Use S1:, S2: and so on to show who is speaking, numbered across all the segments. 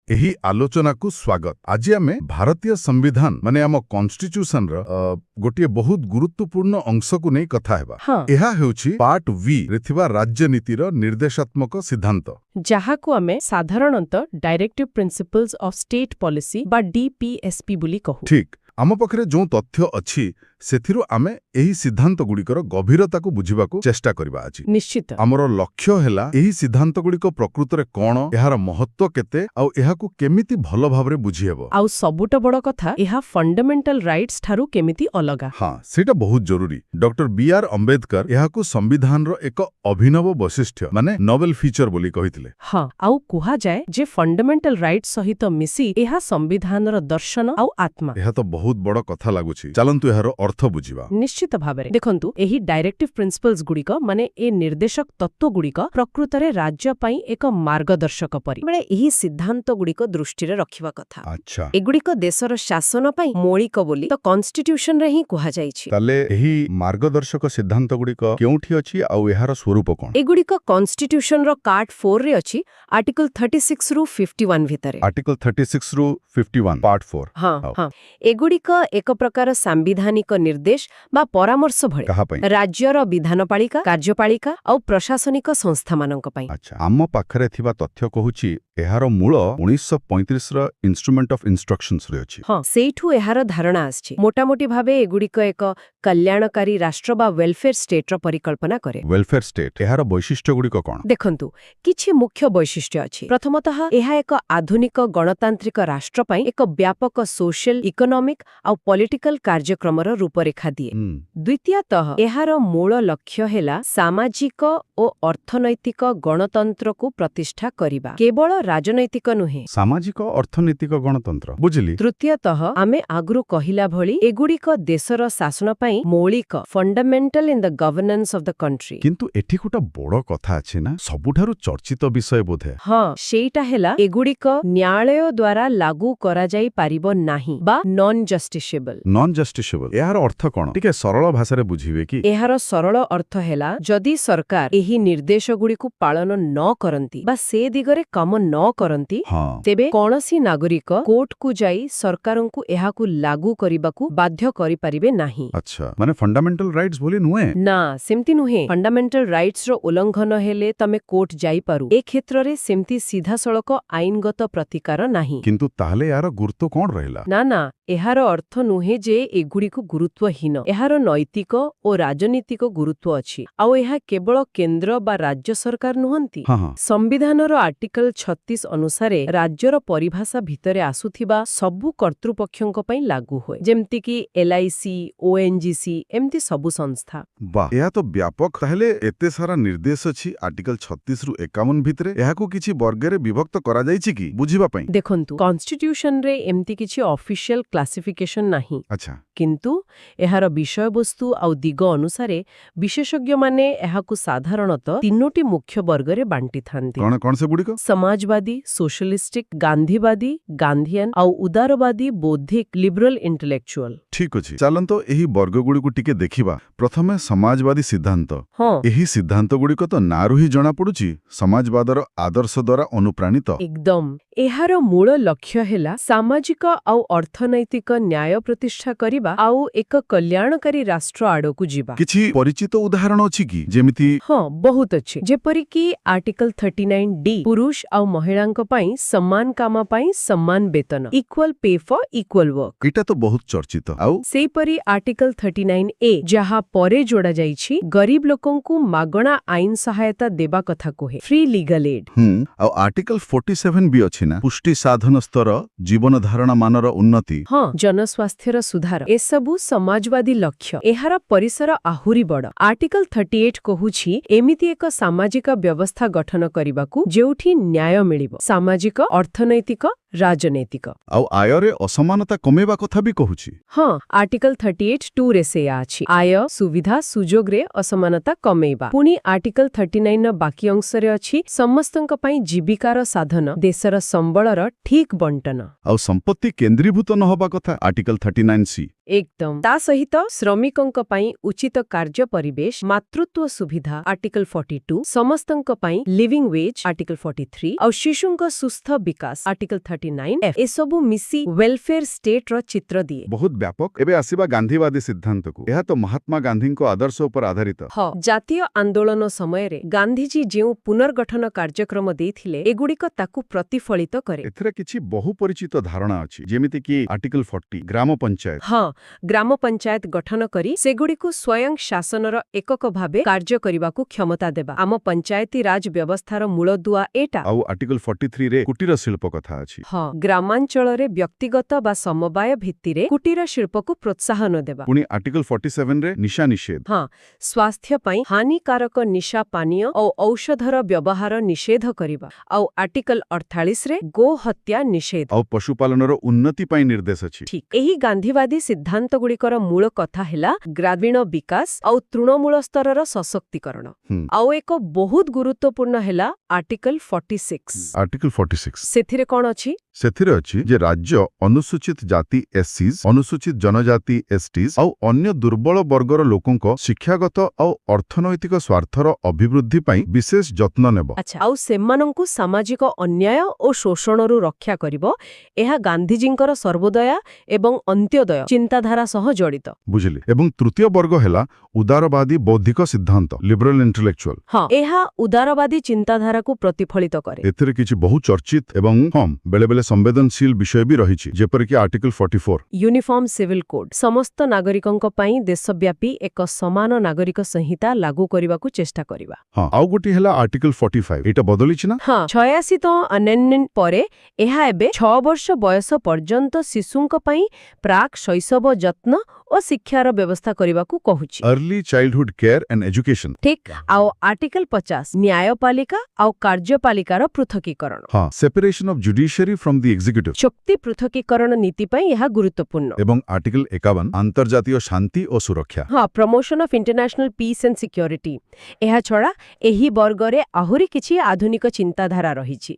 S1: एही आलोचना को स्वागत। आज आमे भारतीय संविधान माने आम कॉन्स्टिट्यूशन गोटे बहुत गुरुत्वपूर्ण अंश को नहीं कथा हेबा। एहा हेउछि पार्ट वी रे थिबा राज्यनीतिर निर्देशात्मक सिद्धांत,
S2: जहाँ को आमे साधारणतः directive principles of state policy बा डीपीएसपी बोली कहू।
S1: ठीक आम पाखरे जो तथ्य अछि सेथिरु आमे एही सिद्धांत गुड़िकर गभीरता को बुझिबाकू चेष्टा करबा अछि।
S2: निश्चित
S1: हमर लक्ष्य हेला एही सिद्धांत गुड़िक प्रकृतरे कोन, एहार महत्व केते आउ एहाकू केमिति भलो भाबरे बुझि हेबो।
S2: आउ सबुट बड़ कथा एहा फंडामेंटल राइट्स ठारू केमिति अलगा।
S1: हाँ, सेटा बहुत जरूरी। Doctor B R. अम्बेडकर एहाकू संविधान रो एक अभिनव वैशिष्ट्य माने नोवेल फीचर बोली कहिथिले।
S2: हाँ, आउ कुहा जाय जे फंडामेंटल राइट्स सहित मिसी एहा संविधान रो दर्शन आउ आत्मा।
S1: एहा तो बहुत बड़ कथा लागुछि। चलंतु एहार अर्थ बुझिबा।
S2: निश्चित भाबरे देखंतु एही डायरेक्टिव प्रिंसिपल्स गुड़िक माने ए निर्देशक तत्व गुड़िक प्रकृतरे राज्य पई एक मार्गदर्शक परि माने एही सिद्धांत गुड़िक दृष्टि रे रखिबा कथा।
S1: अच्छा,
S2: एगुड़िक देशर शासन पई मौलिक बोली तो कॉन्स्टिट्यूशन रे ही कुहा जाईछि।
S1: ताले एही मार्गदर्शक सिद्धांत गुड़िक केउठी अछि आउ एहार स्वरूप कोन?
S2: एगुड़िक कॉन्स्टिट्यूशन रो पार्ट 4 रे अछि, आर्टिकल 36 रु 51 भितरे।
S1: आर्टिकल 36 रु 51 पार्ट 4।
S2: हाँ, एगुड़िक एक प्रकार सांविधानिक निर्देश बा परामर्श भळे राज्यर विधानपालिका, कार्यपालिका और प्रशासनिक संस्था मानक पई।
S1: अच्छा, आम पाखरे थिबा तथ्य कहूछि एहार मूल 1935 र इंस्ट्रूमेंट ऑफ इंस्ट्रक्शंस रे अछि।
S2: हाँ, सेठू एहार धारणा आछि। मोटामोटी भाबे एगुड़िक एक कल्याणकारी राष्ट्र बा वेलफेयर स्टेट रो परिकल्पना करे।
S1: वेलफेयर स्टेट एहार वैशिष्ट्य गुड़िक कोन?
S2: देखंतु किछि मुख्य वैशिष्ट्य अछि। प्रथमतः एहा एक आधुनिक गणतांत्रिक राष्ट्र पई एक व्यापक सोशल, इकोनॉमिक और पॉलिटिकल कार्यक्रम रो रूपरेखा दिए। द्वितीयतः एहार मूल लक्ष्य हेला सामाजिक और अर्थनैतिक गणतंत्र को प्रतिष्ठा करिबा, केवल राजनैतिक नुहे।
S1: सामाजिक अर्थनैतिक गणतंत्र बुझिली।
S2: तृतीयतः आमे आगुरु कहिला भଳି एगुड़िक देशर शासन पई मौलिक fundamental in the governance of the country.
S1: किंतु एठी गोटा बड़ कथा अछि ना, सबुठारु चर्चित विषय बोधे।
S2: हाँ, सेटा हेला एगुड़िक न्यायालय द्वारा लागू करा जाई पारिबो नाही बा नॉन जस्टिसेबल।
S1: नॉन जस्टिसेबल एहार अर्थ कोन? टिके सरल भाषा रे बुझिबे कि?
S2: एहार सरल अर्थ हेला जदि सरकार एही निर्देश गुड़िकु पालन न करंती बा से दिगरे काम न करंती, तेबे कोनसी नागरिक कोर्ट को जाई सरकारंकु एहाकु लागू करिबाकु बाध्य करि परिबे नाही।
S1: अच्छा, माने फंडामेंटल राइट्स बोली नुहे
S2: ना, सेमती नुहे। फंडामेंटल राइट्स रो उल्लंघन हेले तमे कोर्ट जाई पारु। ए क्षेत्र रे सेमती सीधा सड़क आईनगत प्रतिकार नाही।
S1: किंतु ताहले यार गुरुत्व कोन रहिला?
S2: ना, एहार अर्थ नुहे जे एगुड़िकु गुरुत्वहीन। एहार नैतिक और राजनीतिक गुरुत्व अछि। आउ एहा केवल केंद्र बा राज्य सरकार नुहंती। संविधान रो आर्टिकल 36 अनुसारे राज्यर परिभाषा भितरे आसुथिबा सबु कर्तृपक्षक पई लागू होय, जेमति कि एलआईसी, ओएनजीसी एमती सबु संस्था।
S1: बा, एहा तो व्यापक। ताहले एते सारा निर्देश अछि आर्टिकल 36 रु 51 भितरे, एहाकू किछि वर्गरे विभक्त करा जायछि कि बुझिबा पई?
S2: देखंतु कॉन्स्टिट्यूशन रे एमती किछि ऑफिशियल क्लासिफिकेशन नाही।
S1: अच्छा,
S2: किंतु एहार विषय वस्तु आउ दिग अनुसारे विशेषज्ञ माने एहाकू साधारणतः तीनोटी मुख्य वर्गरे बांटी थांती।
S1: कौन से गुड़िक?
S2: समाजवादी, सोशलिस्टिक, गांधीवादी, गांधीयन आउ उदारवादी, बौद्धिक, लिबरल, इंटेलेक्चुअल।
S1: ठीक अछि, चलंतो एही वर्ग गुड़िकु टिके देखिबा। प्रथमे समाजवादी सिद्धांत। एही सिद्धांत गुड़िक तो नारु ही जणा पडुची समाजवादर आदर्श द्वारा अनुप्राणित।
S2: एकदम। एहार मूल लक्ष्य हेला सामाजिक आउ अर्थनैतिक न्याय प्रतिष्ठा करिबा आउ एक कल्याणकारी राष्ट्र आडकु जिबा।
S1: किछि परिचित उदाहरण अछि कि जेमिति?
S2: हाँ, बहुत अछि। जेपरि कि आर्टिकल 39D पुरुष आउ महिलांक पई समान काम पई समान वेतन, equal pay for equal work.
S1: एटा तो बहुत चर्चित। आउ
S2: सेपरि आर्टिकल 39A जहा परे जोड़ा जाईछि गरीब लोकंकु मागणा आईन सहायता देबा कथा कोहे, फ्री लीगल एड।
S1: आउ आर्टिकल 47 भी अछि ना, पुष्टि साधन स्तर, जीवन धारणा मानर उन्नति।
S2: हाँ, जनस्वास्थ्यर सुधार, ए सबु समाजवादी लक्ष्य। एहार परिसर आहुरी बड़। आर्टिकल 38 कहुछि एमिति एक सामाजिक व्यवस्था गठन करिबाकू जेउठी न्याय मिलिबो, सामाजिक, अर्थनैतिक, ରାଜନୈତିକ।
S1: ଆଉ ଆୟରେ ଅସମାନତା କମେଇବା କଥା ବି କହୁଛି।
S2: ହଁ, ଆର୍ଟିକଲ 38(2) ରେ ସେଇଆ ଅଛି। ଆୟ, ସୁବିଧା, ସୁଯୋଗରେ ଅସମାନତା କମେଇବା। ପୁଣି ଆର୍ଟିକଲ 39ର ବାକି ଅଂଶରେ ଅଛି ସମସ୍ତଙ୍କ ପାଇଁ ଜୀବିକାର ସାଧନ, ଦେଶର ସମ୍ବଳର ଠିକ୍ ବଣ୍ଟନ।
S1: ଆଉ ସମ୍ପତ୍ତି କେନ୍ଦ୍ରୀଭୂତ ନ ହେବା କଥା ଆର୍ଟିକଲ 39C।
S2: ଏକଦମ। ତା ସହିତ ଶ୍ରମିକଙ୍କ ପାଇଁ ଉଚିତ କାର୍ଯ୍ୟ ପରିବେଶ, ମାତୃତ୍ୱ ସୁବିଧା ଆର୍ଟିକଲ 42, ସମସ୍ତଙ୍କ ପାଇଁ ଲିଭିଂ ୱେଜ୍ ଆର୍ଟିକଲ 43, ଆଉ ଶିଶୁଙ୍କ ସୁସ୍ଥ ବିକାଶ ଆର୍ଟିକଲ 39F ଏସବୁ ମିଶି ୱେଲଫେୟାର ଷ୍ଟେଟର ଚିତ୍ର ଦିଏ।
S1: ବହୁତ ବ୍ୟାପକ। ଏବେ ଆସିବା ଗାନ୍ଧୀବାଦୀ ସିଦ୍ଧାନ୍ତକୁ। ଏହା ତ ମହାତ୍ମା ଗାନ୍ଧୀଙ୍କ ଆଦର୍ଶ ଉପରେ ଆଧାରିତ।
S2: ହଁ, ଜାତୀୟ ଆନ୍ଦୋଳନ ସମୟରେ ଗାନ୍ଧିଜୀ ଯେଉଁ ପୁନର୍ଗଠନ କାର୍ଯ୍ୟକ୍ରମ ଦେଇଥିଲେ ଏଗୁଡ଼ିକ ତାକୁ ପ୍ରତିଫଳିତ କରେ।
S1: ଏଥିରେ କିଛି ବହୁ ପରିଚିତ ଧାରଣା ଅଛି, ଯେମିତିକି ଆର୍ଟିକଲ 40 ଗ୍ରାମ ପଞ୍ଚାୟତ।
S2: ହଁ, ଗ୍ରାମ ପଞ୍ଚାୟତ ଗଠନ କରି ସେଗୁଡ଼ିକୁ ସ୍ୱୟଂ ଶାସନର ଏକକ ଭାବେ କାର୍ଯ୍ୟ କରିବାକୁ କ୍ଷମତା ଦେବା। ଆମ ପଞ୍ଚାୟତୀ ରାଜ ବ୍ୟବସ୍ଥାର ମୂଳଦୁଆ ଏଟା।
S1: ଆଉ ଆର୍ଟିକଲ 43ରେ କୁଟୀର ଶିଳ୍ପ କଥା ଅଛି।
S2: ହଁ, ଗ୍ରାମାଞ୍ଚଳରେ ବ୍ୟକ୍ତିଗତ ବା ସମବାୟ ଭିତ୍ତିରେ କୁଟୀର ଶିଳ୍ପକୁ ପ୍ରୋତ୍ସାହନ ଦେବା।
S1: ପୁଣି ଆର୍ଟିକଲ 47ରେ ନିଶା ନିଷେଧ।
S2: ହଁ, ସ୍ୱାସ୍ଥ୍ୟ ପାଇଁ ହାନିକାରକ ନିଶା ପାନୀୟ ଓ ଔଷଧର ବ୍ୟବହାର ନିଷେଧ କରିବା। ଆଉ ଆର୍ଟିକଲ 48ରେ ଗୋ ହତ୍ୟା ନିଷେଧ।
S1: ଆଉ ପଶୁପାଳନର ଉନ୍ନତି ପାଇଁ ନିର୍ଦ୍ଦେଶ ଅଛି।
S2: ଠିକ୍। ଏହି ଗାନ୍ଧୀବାଦୀ ସିଦ୍ଧାନ୍ତଗୁଡ଼ିକର ମୂଳ କଥା ହେଲା ଗ୍ରାମୀଣ ବିକାଶ ଆଉ ତୃଣମୂଳ ସ୍ତରର ସଶକ୍ତିକରଣ। ଆଉ ଏକ ବହୁତ ଗୁରୁତ୍ୱପୂର୍ଣ୍ଣ ହେଲା ଆର୍ଟିକଲ 46।
S1: ଆର୍ଟିକଲ 46
S2: ସେଥିରେ କ'ଣ ଅଛି?
S1: ସେଥିରେ ଅଛି ଯେ ରାଜ୍ୟ ଅନୁସୂଚିତ ଜାତି ଏସସିଜ୍, ଅନୁସୂଚିତ ଜନଜାତି ଏସଟିଜ୍ ଆଉ ଅନ୍ୟ ଦୁର୍ବଳ ବର୍ଗର ଲୋକଙ୍କ ଶିକ୍ଷାଗତ ଆଉ ଅର୍ଥନୈତିକ ସ୍ୱାର୍ଥର ଅଭିବୃଦ୍ଧି ପାଇଁ ବିଶେଷ ଯତ୍ନ ନେବ।
S2: ଆଚ୍ଛା, ଆଉ ସେମାନଙ୍କୁ ସାମାଜିକ ଅନ୍ୟାୟ ଓ ଶୋଷଣରୁ ରକ୍ଷା କରିବ। ଏହା ଗାନ୍ଧିଜୀଙ୍କର ସର୍ବୋଦୟ ଏବଂ ଅନ୍ତ୍ୟୋଦୟ ଚିନ୍ତାଧାରା ସହ ଜଡ଼ିତ।
S1: ବୁଝିଲି। ଏବଂ ତୃତୀୟ ବର୍ଗ ହେଲା ଉଦାରବାଦୀ ବୌଦ୍ଧିକ ସିଦ୍ଧାନ୍ତ, ଲିବରାଲ ଇଣ୍ଟେଲେକ୍ଚୁଆଲ।
S2: ହଁ, ଏହା ଉଦାରବାଦୀ ଚିନ୍ତାଧାରାକୁ ପ୍ରତିଫଳିତ କରେ।
S1: ଏଥିରେ କିଛି ବହୁ ଚର୍ଚ୍ଚିତ ଏବଂ ବେଳେବେଳେ ସମ୍ବେଦନଶୀଳ ବିଷୟ ବି ରହିଛି, ଯେପରିକି ଆର୍ଟିକଲ 44
S2: ୟୁନିଫର୍ମ ସିଭିଲ କୋଡ୍, ସମସ୍ତ ନାଗରିକଙ୍କ ପାଇଁ ଦେଶବ୍ୟାପୀ ଏକ ସମାନ ନାଗରିକ ସଂହିତା ଲାଗୁ କରିବାକୁ ଚେଷ୍ଟା କରିବା।
S1: ହଁ, ଆଉ ଗୋଟିଏ ହେଲା ଆର୍ଟିକଲ 45। ଏଇଟା ବଦଳିଛି ନା?
S2: ହଁ, 86ତମ ଆମେଣ୍ଡମେଣ୍ଟ ପରେ ଏହା ଏବେ 6 ବର୍ଷ ବୟସ ପର୍ଯ୍ୟନ୍ତ ଶିଶୁଙ୍କ ପାଇଁ ପ୍ରାକ୍ ଶୈଶବ ଯତ୍ନ ଓ ଶିକ୍ଷାର ବ୍ୟବସ୍ଥା କରିବାକୁ କହୁଛି।
S1: Early childhood care and education.
S2: ଠିକ୍। ଆଉ ଆର୍ଟିକଲ 50 ନ୍ୟାୟପାଳିକା ଆଉ କାର୍ଯ୍ୟପାଳିକାର ପୃଥକୀକରଣ।
S1: हाँ, separation of judiciary from the executive.
S2: ଚୁକ୍ତି ପୃଥକୀକରଣ ନୀତି ପାଇଁ ଏହା ଗୁରୁତ୍ୱପୂର୍ଣ୍ଣ।
S1: ଏବଂ ଆର୍ଟିକଲ 51 ଆନ୍ତର୍ଜାତୀୟ ଶାନ୍ତି ଓ ସୁରକ୍ଷା।
S2: ହଁ, promotion of international peace and security. ଏହା ଛଡ଼ା ଏହି ବର୍ଗରେ ଆହୁରି କିଛି ଆଧୁନିକ ଚିନ୍ତାଧାରା ରହିଛି,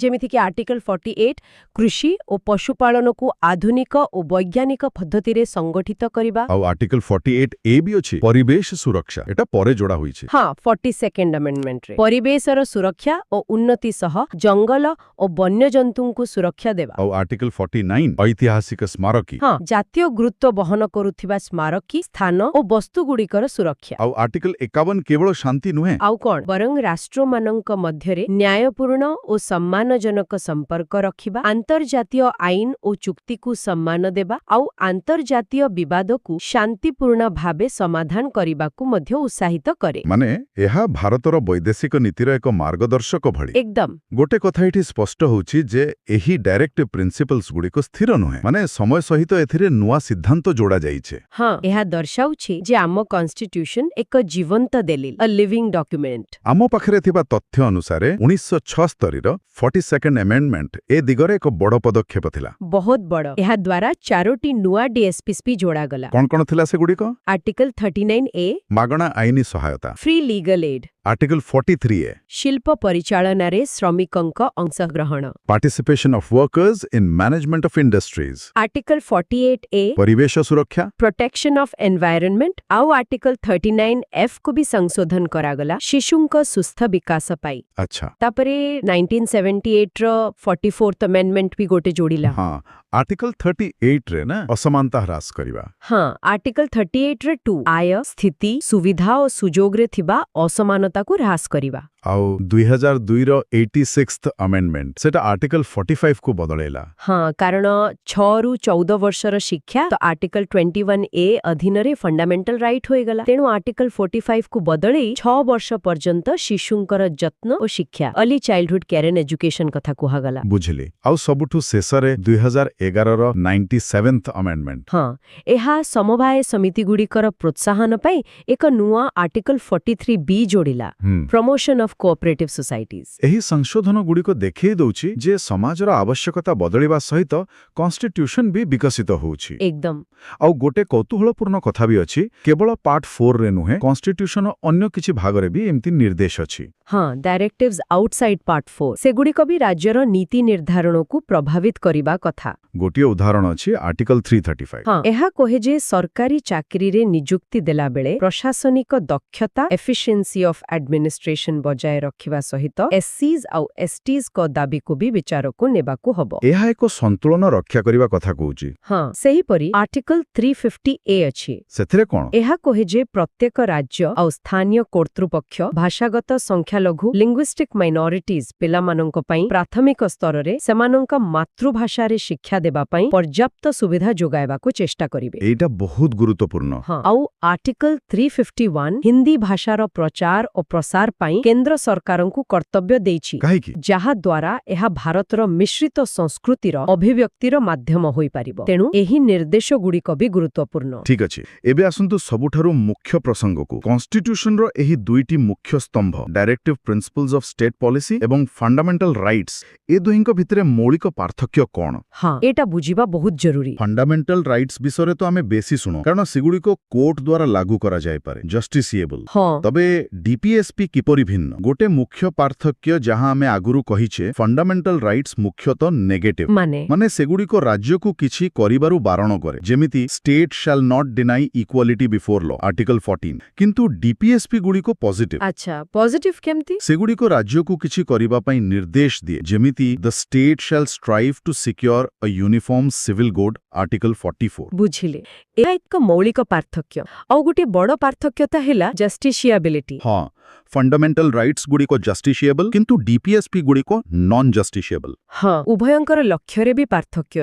S2: ଯେମିତିକି ଆର୍ଟିକଲ 48 କୃଷି ଓ ପଶୁପାଳନକୁ ଆଧୁନିକ ଓ ବୈଜ୍ଞାନିକ ପଦ୍ଧତିରେ ସଂଗଠିତ କରିବା।
S1: ଆଉ ଆର୍ଟିକଲ 48A ବି ଅଛି, ପରିବେଶ ସୁରକ୍ଷା। ଏଟା ପରେ ଯୋଡ଼ା ହୋଇଛି।
S2: ହଁ, 42nd ଆମେଣ୍ଡମେଣ୍ଟରେ ପରିବେଶର ସୁରକ୍ଷା ଓ ଉନ୍ନତି ସହ ଜଙ୍ଗଲ ଓ ବନ୍ୟଜନ୍ତୁଙ୍କୁ ସୁରକ୍ଷା ଦେବା।
S1: ଆଉ ଆର୍ଟିକଲ 49 ଐତିହାସିକ ସ୍ମାରକୀ।
S2: ହଁ, ଜାତୀୟ ଗୁରୁତ୍ୱ ବହନ କରୁଥିବା ସ୍ମାରକୀ ସ୍ଥାନ ଓ ବସ୍ତୁଗୁଡ଼ିକର ସୁରକ୍ଷା।
S1: ଆଉ ଆର୍ଟିକଲ 51 କେବଳ ଶାନ୍ତି ନୁହେଁ,
S2: ଆଉ କ'ଣ, ବରଂ ରାଷ୍ଟ୍ରମାନଙ୍କ ମଧ୍ୟରେ ନ୍ୟାୟପୂର୍ଣ୍ଣ ଓ ସମ୍ମାନଜନକ ସମ୍ପର୍କ ରଖିବା, ଆନ୍ତର୍ଜାତୀୟ ଆଇନ ଓ ଚୁକ୍ତିକୁ ସମ୍ମାନ ଦେବା ଆଉ ଆନ୍ତର୍ଜାତୀୟ ବିବାଦକୁ ଶାନ୍ତିପୂର୍ଣ୍ଣ ଭାବେ ସମାଧାନ କରିବାକୁ ମଧ୍ୟ ଉତ୍ସାହିତ କରେ।
S1: ମାନେ ଏହା ଭାରତର ବୈଦେଶିକ ନୀତିର ଏକ ମାର୍ଗଦର୍ଶକ ଭଳି।
S2: ଏକଦମ।
S1: ଗୋଟେ କଥା ଏଠି ସ୍ପଷ୍ଟ ହେଉଛି ଯେ ଏହି ଡାଇରେକ୍ଟିଭ ପ୍ରିନ୍ସିପଲ୍ସ ଗୁଡ଼ିକ ସ୍ଥିର ନୁହେଁ, ମାନେ ସମୟ ସହିତ ଏଥିରେ ନୂଆ ସିଦ୍ଧାନ୍ତ ଯୋଡ଼ା ଯାଇଛି।
S2: ହଁ, ଏହା ଦର୍ଶାଉଛି ଯେ ଆମ କନଷ୍ଟିଟ୍ୟୁସନ ଏକ ଜୀବନ୍ତ ଦଲିଲ, ଅ ଲିଭିଂ ଡକ୍ୟୁମେଣ୍ଟ।
S1: ଆମ ପାଖରେ ଥିବା ତଥ୍ୟ ଅନୁସାରେ 1976ର 42nd ଆମେଣ୍ଡମେଣ୍ଟ ଏ ଦିଗରେ ଏକ ବଡ଼ ପଦକ୍ଷେପ ଥିଲା।
S2: ବହୁତ ବଡ଼। ଏହା ଦ୍ୱାରା 4ଟି ନୂଆ ଡିଏସ୍ପିସ୍ପି ଯୋଡ଼ାଗଲା।
S1: କଣ ଥିଲା ସେଗୁଡ଼ିକ?
S2: ଆର୍ଟିକଲ 39A
S1: ମାଗଣା ଆଇନି ସହାୟତା,
S2: free legal aid,
S1: article 43A
S2: ଶିଳ୍ପ ପରିଚାଳନାରେ ଶ୍ରମିକଙ୍କ ଅଂଶଗ୍ରହଣ,
S1: participation of workers in management of industries,
S2: article 48A
S1: ପରିବେଶ ସୁରକ୍ଷା,
S2: ପ୍ରୋଟେକ୍ସନ ଅଫ୍ ଏନଭାଇରନମେଣ୍ଟ, ଆଉ ଆର୍ଟିକଲ 39F କୁ ବି ସଂଶୋଧନ କରାଗଲା ଶିଶୁଙ୍କ ସୁସ୍ଥ ବିକାଶ ପାଇଁ।
S1: ଆଚ୍ଛା।
S2: ତାପରେ 1978ର 44th ଆମେଣ୍ଡମେଣ୍ଟ ବି ଗୋଟେ ଯୋଡ଼ିଲା।
S1: ହଁ, ଆର୍ଟିକଲ 38ରେ ନା ଅସମାନତା ହ୍ରାସ କରିବା।
S2: ହଁ, ଆର୍ଟିକଲ 38ରେ 2 ଆୟ, ସ୍ଥିତି, ସୁବିଧା ଓ ସୁଯୋଗରେ ଥିବା ଅସମାନତାକୁ ହ୍ରାସ କରିବା।
S1: ଆଉ 2002ର 86th ଆମେଣ୍ଡମେଣ୍ଟ ସେଟା ଆର୍ଟିକଲ 45କୁ ବଦଳେଇଲା।
S2: ହଁ, କାରଣ 6ରୁ 14 ବର୍ଷର ଶିକ୍ଷା ତ ଆର୍ଟିକଲ 21A ଅଧୀନରେ ଫଣ୍ଡାମେଣ୍ଟାଲ ରାଇଟ୍ ହୋଇଗଲା। ତେଣୁ ଆର୍ଟିକଲ 45କୁ ବଦଳେଇ 6 ବର୍ଷ ପର୍ଯ୍ୟନ୍ତ ଶିଶୁଙ୍କର ଯତ୍ନ ଓ ଶିକ୍ଷା, early childhood care and education କଥା କୁହାଗଲା।
S1: ବୁଝିଲି। ଆଉ ସବୁଠୁ ଶେଷରେ 2011ର 97th ଆମେଣ୍ଡମେଣ୍ଟ।
S2: ହଁ, ଏହା ସମବାୟ ସମିତିଗୁଡ଼ିକର ପ୍ରୋତ୍ସାହନ ପାଇଁ ଏକ ନୂଆ ଆର୍ଟିକଲ 43B ଯୋଡ଼ିଲା। ହେଲା ପ୍ରମୋସନ ଅଫ୍ କୋଅପରେଟିଭ ସୋସାଇଟିଜ୍।
S1: ଏହି ସଂଶୋଧନଗୁଡ଼ିକ ଦେଖେଇ ଦଉଛି ଯେ ସମାଜର ଆବଶ୍ୟକତା ବଦଳିବା ସହିତ କନଷ୍ଟିଟ୍ୟୁସନ ବି ବିକଶିତ ହେଉଛି।
S2: ଏକଦମ।
S1: ଆଉ ଗୋଟେ କୌତୁହଳପୂର୍ଣ୍ଣ କଥା ବି ଅଛି, କେବଳ ପାର୍ଟ 4ରେ ନୁହେଁ, କନଷ୍ଟିଟ୍ୟୁସନ ଅନ୍ୟ କିଛି ଭାଗରେ ବି ଏମିତି ନିର୍ଦ୍ଦେଶ ଅଛି।
S2: ହଁ, ଡାଇରେକ୍ଟିଭ୍ସ ଆଉଟସାଇଡ୍ ପାର୍ଟ 4 ସେଗୁଡ଼ିକ ବି ରାଜ୍ୟର ନୀତି ନିର୍ଦ୍ଧାରଣକୁ ପ୍ରଭାବିତ କରିବା କଥା।
S1: ଗୋଟିଏ ଉଦାହରଣ ଅଛି ଆର୍ଟିକଲ 335।
S2: ହଁ, ଏହା କହେ ଯେ ସରକାରୀ ଚାକିରିରେ ନିଯୁକ୍ତି ଦେଲାବେଳେ ପ୍ରଶାସନିକ ଦକ୍ଷତା ଏଫିସିଏନ୍ସି ଅଫ୍ ଆଡମିନିଷ୍ଟ୍ରେସନ ବଜାୟ ରଖିବା ସହିତ ଏସସିଜ୍ ଆଉ ଏସଟିଜ୍ଙ୍କ ଦାବିକୁ ବି ବିଚାରକୁ ନେବାକୁ ହବ।
S1: ଏହା ଏକ ସନ୍ତୁଳନ ରକ୍ଷା କରିବା କଥା କହୁଛି।
S2: ହଁ, ସେହିପରି ଆର୍ଟିକଲ 350A ଅଛି।
S1: ସେଥିରେ କଣ?
S2: ଏହା କହେ ଯେ ପ୍ରତ୍ୟେକ ରାଜ୍ୟ ଆଉ ସ୍ଥାନୀୟ କର୍ତ୍ତୃପକ୍ଷ ଭାଷାଗତ ସଂଖ୍ୟାଲଘୁ ଲିଙ୍ଗୁଇଷ୍ଟିକ୍ ମାଇନରିଟିଜ୍ ପିଲାମାନଙ୍କ ପାଇଁ ପ୍ରାଥମିକ ସ୍ତରରେ ସେମାନଙ୍କ ମାତୃଭାଷାରେ ଶିକ୍ଷା ଦେବା ପାଇଁ ପର୍ଯ୍ୟାପ୍ତ ସୁବିଧା ଯୋଗାଇବାକୁ ଚେଷ୍ଟା କରିବେ।
S1: ଏଇଟା ବହୁତ ଗୁରୁତ୍ୱପୂର୍ଣ୍ଣ।
S2: ହଁ, ଆଉ ଆର୍ଟିକଲ 351 ହିନ୍ଦୀ ଭାଷାର ପ୍ରଚାର ଓ ପ୍ରସାର ପାଇଁ କେନ୍ଦ୍ର ସରକାରଙ୍କୁ କର୍ତ୍ତବ୍ୟ ଦେଇଛି।
S1: କାହିଁକି?
S2: ଯାହା ଦ୍ୱାରା ଏହା ଭାରତର ମିଶ୍ରିତ ସଂସ୍କୃତିର ଅଭିବ୍ୟକ୍ତିର ମାଧ୍ୟମ ହୋଇପାରିବ। ତେଣୁ ଏହି ନିର୍ଦ୍ଦେଶଗୁଡ଼ିକ ବି ଗୁରୁତ୍ୱପୂର୍ଣ୍ଣ।
S1: ଠିକ୍ ଅଛି, ଏବେ ଆସନ୍ତୁ ସବୁଠାରୁ ମୁଖ୍ୟ ପ୍ରସଙ୍ଗକୁ। କନଷ୍ଟିଟ୍ୟୁସନର ଏହି ଦୁଇଟି ମୁଖ୍ୟ ସ୍ତମ୍ଭ, ଡାଇରେକ୍ଟିଭ ପ୍ରିନ୍ସିପଲ୍ସ ଅଫ୍ ଷ୍ଟେଟ୍ ପଲିସି ଏବଂ ଫଣ୍ଡାମେଣ୍ଟାଲ ରାଇଟ୍ସ, ଏ ଦୁହିଁଙ୍କ ଭିତରେ ମୌଳିକ ପାର୍ଥକ୍ୟ କଣ?
S2: ହଁ, ଏଟା ବୁଝିବା ବହୁତ ଜରୁରୀ।
S1: ଫଣ୍ଡାମେଣ୍ଟାଲ ରାଇଟ୍ସ ବିଷୟରେ ତ ଆମେ ବେଶୀ ଶୁଣୁ, କାରଣ ସେଗୁଡ଼ିକ କୋର୍ଟ ଦ୍ୱାରା ଲାଗୁ କରାଯାଇପାରେ, ଜଷ୍ଟିସିଏବଲ।
S2: ହଁ,
S1: তবে ডিপিএসপি কিপরি ভিন্ন? গোটে মুখ্য পার্থক্য যাহা আমি আগুরু কহিছে, ফন্ডামেন্টাল রাইটস মুখ্যতঃ নেগেটিভ। মানে সেগুড়িক রাজ্যকু কিছু করিবারু বারণ করে, যেমিতি state shall not deny equality before law, article 14। কিন্তু ডিপিএসপি গুড়িক পজিটিভ।
S2: আচ্ছা, পজিটিভ কেমতি?
S1: সেগুড়িক রাজ্যকু কিছু করিবা পাই নির্দেশ দিয়ে, যেমিতি the state shall strive to secure a uniform civil code, article 44।
S2: বুঝিলে, ଏହା ଏକ ମୌଳିକ ପାର୍ଥକ୍ୟ। ଆଉ ଗୋଟିଏ ବଡ଼ ପାର୍ଥକ୍ୟତା ହେଲା ଜଷ୍ଟିସିଆବିଲିଟି।
S1: हाँ, फंडामेंटल राइट्स गुड़िक जस्टिसिएबल, किंतु डीपीएसपी गुड़िक नॉन जस्टिसिएबल।
S2: ହଁ, ଉଭୟଙ୍କର ଲକ୍ଷ୍ୟରେ ବି ପାର୍ଥକ୍ୟ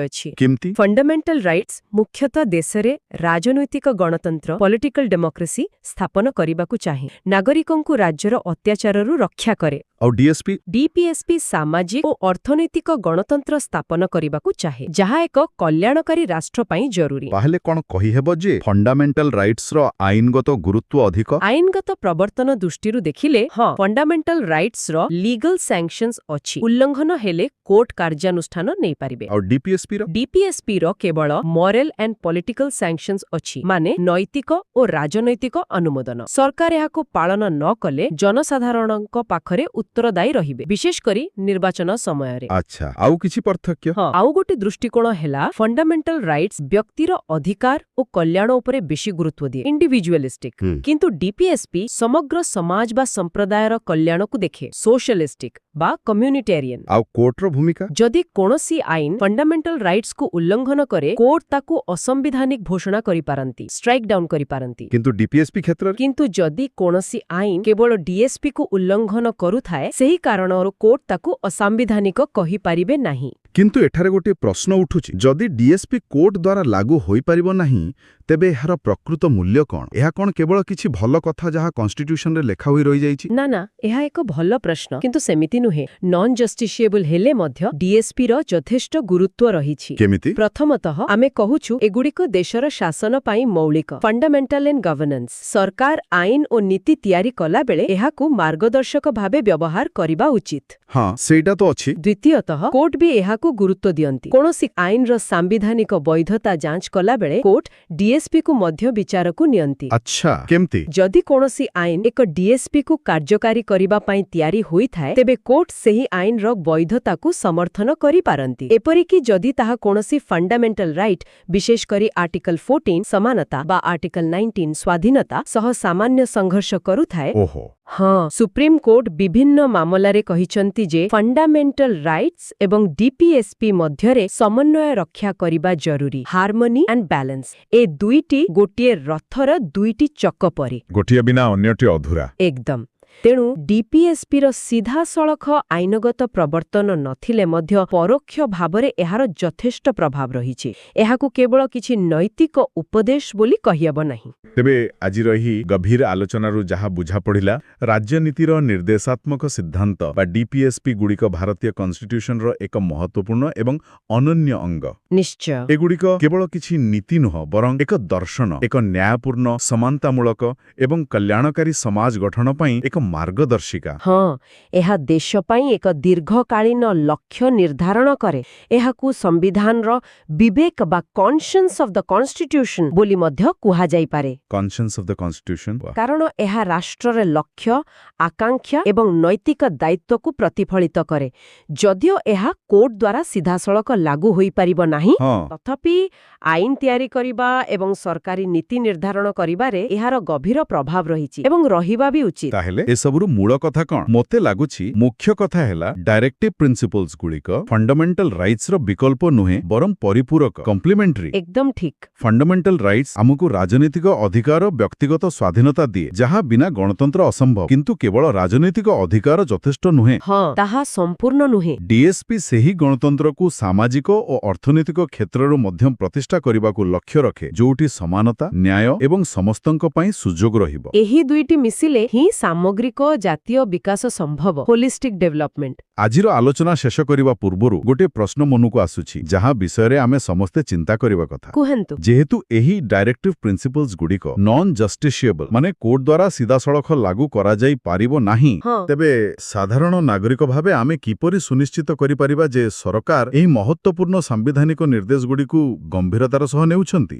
S2: ଅଛି।
S1: କେମିତି?
S2: ଫଣ୍ଡାମେଣ୍ଟାଲ ରାଇଟ୍ସ ମୁଖ୍ୟତଃ ଦେଶରେ ରାଜନୈତିକ ଗଣତନ୍ତ୍ର ପଲିଟିକାଲ ଡେମୋକ୍ରେସି ସ୍ଥାପନ କରିବାକୁ ଚାହେଁ, ନାଗରିକଙ୍କୁ ରାଜ୍ୟର ଅତ୍ୟାଚାରରୁ ରକ୍ଷା କରେ।
S1: ଆଉ ଡିଏସପି?
S2: ଡିପିଏସପି ସାମାଜିକ ଓ ଅର୍ଥନୈତିକ ଗଣତନ୍ତ୍ର ସ୍ଥାପନ କରିବାକୁ ଚାହେଁ, ଯାହା ଏକ କଲ୍ୟାଣକାରୀ ରାଷ୍ଟ୍ର ପାଇଁ ଜରୁରୀ।
S1: ତାହେଲେ କଣ କହିହେବ ଯେ ଫଣ୍ଡାମେଣ୍ଟାଲ ରାଇଟ୍ସର ଆଇନଗତ ଗୁରୁତ୍ୱ ଅଧିକ?
S2: ଆଇନଗତ ପ୍ରବର୍ତ୍ତନ ଦୃଷ୍ଟିରୁ ଦେଖିଲେ ହଁ, ଫଣ୍ଡାମେଣ୍ଟାଲ ରାଇଟ୍ସର ଲିଗାଲ ସାଂକ୍ସନ୍ସ ଅଛି। ଉଲ୍ଲଂଘନ ହେଲେ କୋର୍ଟ କାର୍ଯ୍ୟାନୁଷ୍ଠାନ ନେଇପାରିବେ।
S1: ଆଉ ଡିପିଏସପିର?
S2: ଡିପିଏସପିର କେବଳ ମରାଲ ଆଣ୍ଡ ପଲିଟିକାଲ ସାଂକ୍ସନ୍ସ ଅଛି, ମାନେ ନୈତିକ ଓ ରାଜନୈତିକ ଅନୁମୋଦନ। ସରକାର ଏହାକୁ ପାଳନ ନ କଲେ ଜନସାଧାରଣଙ୍କ ପାଖରେ ଉତ୍ତରଦାୟୀ ରହିବେ, ବିଶେଷ କରି ନିର୍ବାଚନ ସମୟରେ।
S1: ଆଚ୍ଛା, ଆଉ କିଛି ପାର୍ଥକ୍ୟ?
S2: ହଁ, ଆଉ ଗୋଟେ ଦୃଷ୍ଟିକୋଣ ହେଲା ଫଣ୍ଡାମେଣ୍ଟାଲ ରାଇଟ୍ସ ବ୍ୟକ୍ତିର ଅଧିକାର ଓ କଲ୍ୟାଣ ଉପରେ ବେଶୀ ଗୁରୁତ୍ୱ ଦିଏ, ଇଣ୍ଡିଭିଜୁଆଲିଷ୍ଟିକ। କିନ୍ତୁ ଡିପିଏସପି ସମଗ୍ର ସମାଜ ବା ସମ୍ପ୍ରଦାୟର କଲ୍ୟାଣକୁ ଦେଖେ, ସୋଶାଲିଷ୍ଟିକ ବା କମ୍ୟୁନିଟେରିଆନ।
S1: ଆଉ କୋର୍ଟର ଭୂମିକା?
S2: ଯଦି କୌଣସି ଆଇନ ଫଣ୍ଡାମେଣ୍ଟାଲ ରାଇଟ୍ସକୁ ଉଲ୍ଲଂଘନ କରେ, କୋର୍ଟ ତାକୁ ଅସମ୍ବିଧାନିକ ଘୋଷଣା କରିପାରନ୍ତି, ଷ୍ଟ୍ରାଇକ୍ ଡାଉନ୍ କରିପାରନ୍ତି।
S1: କିନ୍ତୁ ଡିପିଏସପି କ୍ଷେତ୍ରରେ?
S2: କିନ୍ତୁ ଯଦି କୌଣସି ଆଇନ କେବଳ ଡିଏସପିକୁ ଉଲ୍ଲଂଘନ କରୁଥାଏ, ସେହି କାରଣରୁ କୋର୍ଟ ତାକୁ ଅସାମ୍ବିଧାନିକ କହିପାରିବେ ନାହିଁ।
S1: କିନ୍ତୁ ଏଠାରେ ଗୋଟିଏ ପ୍ରଶ୍ନ ଉଠୁଛି, ଯଦି ଡିଏସପି କୋର୍ଟ ଦ୍ୱାରା ଲାଗୁ ହୋଇପାରିବ ନାହିଁ, ତେବେ ଏହାର ପ୍ରକୃତ ମୂଲ୍ୟ କଣ? ଏହା କଣ କେବଳ କିଛି ଭଲ କଥା ଯାହା କନଷ୍ଟିଟ୍ୟୁସନରେ ଲେଖା ହୋଇ ରହିଯାଇଛି?
S2: ନା ନା, ଏହା ଏକ ଭଲ ପ୍ରଶ୍ନ, କିନ୍ତୁ ସେମିତି ନୁହେଁ। ନନ୍ ଜଷ୍ଟିସିଏବଲ ହେଲେ ମଧ୍ୟ ଡିଏସପିର ଯଥେଷ୍ଟ ଗୁରୁତ୍ୱ ରହିଛି।
S1: କେମିତି?
S2: ପ୍ରଥମତଃ ଆମେ କହୁଛୁ ଏଗୁଡ଼ିକ ଦେଶର ଶାସନ ପାଇଁ ମୌଳିକ, ଫଣ୍ଡାମେଣ୍ଟାଲ ଆଣ୍ଡ ଗଭର୍ଣ୍ଣାନ୍ସ। ସରକାର ଆଇନ ଓ ନୀତି ତିଆରି କଲାବେଳେ ଏହାକୁ ମାର୍ଗଦର୍ଶକ ଭାବେ ବ୍ୟବହାର କରିବା ଉଚିତ।
S1: ହଁ, ସେଇଟା ତ ଅଛି।
S2: ଦ୍ୱିତୀୟତଃ କୋର୍ଟ ବି ଏହାକୁ ଗୁରୁତ୍ୱ ଦିଅନ୍ତି। କୌଣସି ଆଇନର ସାମ୍ବିଧାନିକ ବୈଧତା ଯାଞ୍ଚ କଲାବେଳେ କୋର୍ଟ ଡିଏସପିକୁ ମଧ୍ୟ ବିଚାରକୁ ନିଅନ୍ତି।
S1: ଆଚ୍ଛା, କେମିତି?
S2: ଯଦି କୌଣସି ଆଇନ ଏକ ଡିଏସପିକୁ କାର୍ଯ୍ୟକାରୀ କରିବା ପାଇଁ ତିଆରି ହୋଇଥାଏ, ତେବେ କୋର୍ଟ ସେହି ଆଇନର ବୈଧତାକୁ ସମର୍ଥନ କରିପାରନ୍ତି। ଏପରିକି ଯଦି ତାହା କୌଣସି ଫଣ୍ଡାମେଣ୍ଟାଲ ରାଇଟ୍, ବିଶେଷ କରି ଆର୍ଟିକଲ 14 ସମାନତା ବା ଆର୍ଟିକଲ 19 ସ୍ୱାଧୀନତା ସହ ସାମାନ୍ୟ ସଂଘର୍ଷ କରୁଥାଏ।
S1: ଓହୋ।
S2: ହଁ, ସୁପ୍ରିମକୋର୍ଟ ବିଭିନ୍ନ ମାମଲାରେ କହିଛନ୍ତି ଯେ ଫଣ୍ଡାମେଣ୍ଟାଲ ରାଇଟ୍ସ ଏବଂ ଡିପିଏସପି ମଧ୍ୟରେ ସମନ୍ୱୟ ରକ୍ଷା କରିବା ଜରୁରୀ, ହାରମୋନି ଆଣ୍ଡ ବ୍ୟାଲେନ୍ସ। ଏ ଦୁଇଟି ଗୋଟିଏ ରଥର ଦୁଇଟି ଚକ ପରି,
S1: ଗୋଟିଏ ବିନା ଅନ୍ୟଟି ଅଧୁରା।
S2: ଏକଦମ। ତେଣୁ ଡିପିଏସପିର ସିଧାସଳଖ ଆଇନଗତ ପ୍ରବର୍ତ୍ତନ ନଥିଲେ ମଧ୍ୟ ପରୋକ୍ଷ ଭାବରେ ଏହାର ଯଥେଷ୍ଟ ପ୍ରଭାବ ରହିଛି। ଏହାକୁ କେବଳ କିଛି ନୈତିକ ଉପଦେଶ ବୋଲି କହିହେବ ନାହିଁ।
S1: ତେବେ ଆଜିର ଏହି ଗଭୀର ଆଲୋଚନାରୁ ଯାହା ବୁଝାପଡ଼ିଲା, ରାଜନୀତିର ନିର୍ଦ୍ଦେଶାତ୍ମକ ସିଦ୍ଧାନ୍ତ ବା ଡିପିଏସପି ଗୁଡ଼ିକ ଭାରତୀୟ କନଷ୍ଟିଟ୍ୟୁସନର ଏକ ମହତ୍ତ୍ୱପୂର୍ଣ୍ଣ ଏବଂ ଅନନ୍ୟ ଅଙ୍ଗ।
S2: ନିଶ୍ଚୟ।
S1: ଏଗୁଡ଼ିକ କେବଳ କିଛି ନୀତି ନୁହଁ, ବରଂ ଏକ ଦର୍ଶନ, ଏକ ନ୍ୟାୟପୂର୍ଣ୍ଣ, ସମାନତାମୂଳକ ଏବଂ କଲ୍ୟାଣକାରୀ ସମାଜ ଗଠନ ପାଇଁ ଏକ ମାର୍ଗଦର୍ଶିକା।
S2: ହଁ, ଏହା ଦେଶ ପାଇଁ ଏକ ଦୀର୍ଘକାଳୀନ ଲକ୍ଷ୍ୟ ନିର୍ଦ୍ଧାରଣ କରେ। ଏହାକୁ ସମ୍ବିଧାନର ବିବେକ ବା କନସିଏନ୍ସ ଅଫ୍ ଦ କନଷ୍ଟିଟ୍ୟୁସନ ବୋଲି ମଧ୍ୟ କୁହାଯାଇପାରେ।
S1: କନସିଏନ୍ସ ଅଫ୍ ଦ କନଷ୍ଟିଟ୍ୟୁସନ।
S2: କାରଣ ଏହା ରାଷ୍ଟ୍ରର ଲକ୍ଷ୍ୟ, ଆକାଂକ୍ଷା ଏବଂ ନୈତିକ ଦାୟିତ୍ୱକୁ ପ୍ରତିଫଳିତ କରେ। ଯଦିଓ ଏହା କୋର୍ଟ ଦ୍ୱାରା ସିଧାସଳଖ ଲାଗୁ ହୋଇପାରିବ ନାହିଁ, ତଥାପି ଆଇନ ତିଆରି କରିବା ଏବଂ ସରକାରୀ ନୀତି ନିର୍ଦ୍ଧାରଣ କରିବାରେ ଏହାର ଗଭୀର ପ୍ରଭାବ ରହିଛି ଏବଂ ରହିବା ବି ଉଚିତ।
S1: ତାହେଲେ ଏସବୁରୁ ମୂଳ କଥା କଣ? ମୋତେ ଲାଗୁଛି ମୁଖ୍ୟ କଥା ହେଲା ଡାଇରେକ୍ଟିଭ ପ୍ରିନ୍ସିପଲ୍ସ ଗୁଡ଼ିକ ଫଣ୍ଡାମେଣ୍ଟାଲ ରାଇଟ୍ସର ବିକଳ୍ପ ନୁହେଁ, ବରଂ ପରିପୂରକ, କମ୍ପ୍ଲିମେଣ୍ଟାରୀ।
S2: ଏକଦମ ଠିକ।
S1: ଫଣ୍ଡାମେଣ୍ଟାଲ ରାଇଟ୍ସ ଆମକୁ ରାଜନୈତିକ ଅଧିକାର, ବ୍ୟକ୍ତିଗତ ସ୍ୱାଧୀନତା ଦିଏ, ଯାହା ବିନା ଗଣତନ୍ତ୍ର ଅସମ୍ଭବ। କିନ୍ତୁ କେବଳ ରାଜନୈତିକ ଅଧିକାର ଯଥେଷ୍ଟ ନୁହେଁ।
S2: ହଁ, ତାହା ସମ୍ପୂର୍ଣ୍ଣ ନୁହେଁ।
S1: ଡିଏସପି ସେହି ଗଣତନ୍ତ୍ରକୁ ସାମାଜିକ ଓ ଅର୍ଥନୈତିକ କ୍ଷେତ୍ରରୁ ମଧ୍ୟ ପ୍ରତିଷ୍ଠା କରିବାକୁ ଲକ୍ଷ୍ୟ ରଖେ, ଯୋଉଠି ସମାନତା, ନ୍ୟାୟ ଏବଂ ସମସ୍ତଙ୍କ ପାଇଁ ସୁଯୋଗ ରହିବ।
S2: ଏହି ଦୁଇଟି ମିଶିଲେ ହିଁ ସାମଗ୍ରିକ ଜାତୀୟ ବିକାଶ ସମ୍ଭବ, ହୋଲିଷ୍ଟିକ ଡେଭଲପମେଣ୍ଟ।
S1: ଆଜିର ଆଲୋଚନା ଶେଷ କରିବା ପୂର୍ବରୁ ଗୋଟିଏ ପ୍ରଶ୍ନ ମନକୁ ଆସୁଛି, ଯାହା ବିଷୟରେ ଆମେ ସମସ୍ତେ ଚିନ୍ତା କରିବା କଥା।
S2: କୁହନ୍ତୁ।
S1: ଯେହେତୁ ଏହି ଡାଇରେକ୍ଟିଭ ପ୍ରିନ୍ସିପଲ୍ସ ଗୁଡ଼ିକ ନନ୍ ଜଷ୍ଟିସିଏବଲ, ମାନେ କୋର୍ଟ ଦ୍ୱାରା ସିଧାସଳଖ ଲାଗୁ କରାଯାଇ ପାରିବ ନାହିଁ, ତେବେ ସାଧାରଣ ନାଗରିକ ଭାବେ ଆମେ କିପରି ସୁନିଶ୍ଚିତ କରିପାରିବା ଯେ ସରକାର ଏହି ମହତ୍ତ୍ୱପୂର୍ଣ୍ଣ ସାମ୍ବିଧାନିକ ନିର୍ଦ୍ଦେଶଗୁଡ଼ିକୁ ଗମ୍ଭୀରତାର ସହ ନେଉଛନ୍ତି?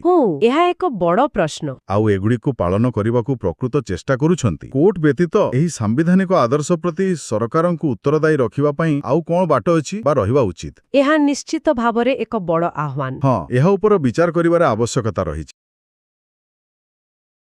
S2: ଏହା ଏକ ବଡ଼ ପ୍ରଶ୍ନ।
S1: ଆଉ ଏଗୁଡ଼ିକୁ ପାଳନ କରିବାକୁ ପ୍ରକୃତ ଚେଷ୍ଟା କରୁଛନ୍ତି? କୋର୍ଟ ବ୍ୟତୀତ ଏହି ସାମ୍ବିଧାନିକ ଆଦର୍ଶ ପ୍ରତି ସରକାରଙ୍କୁ ଉତ୍ତରଦାୟୀ ରଖିବା ପାଇଁ ଆଉ କଣ ବାଟ ଅଛି ବା ରହିବା ଉଚିତ?
S2: ଏହା ନିଶ୍ଚିତ ଭାବରେ ଏକ ବଡ଼ ଆହ୍ୱାନ।
S1: ଏହା ଉପରେ ବିଚାର କରିବାର ଆବଶ୍ୟକତା ରହିଛି।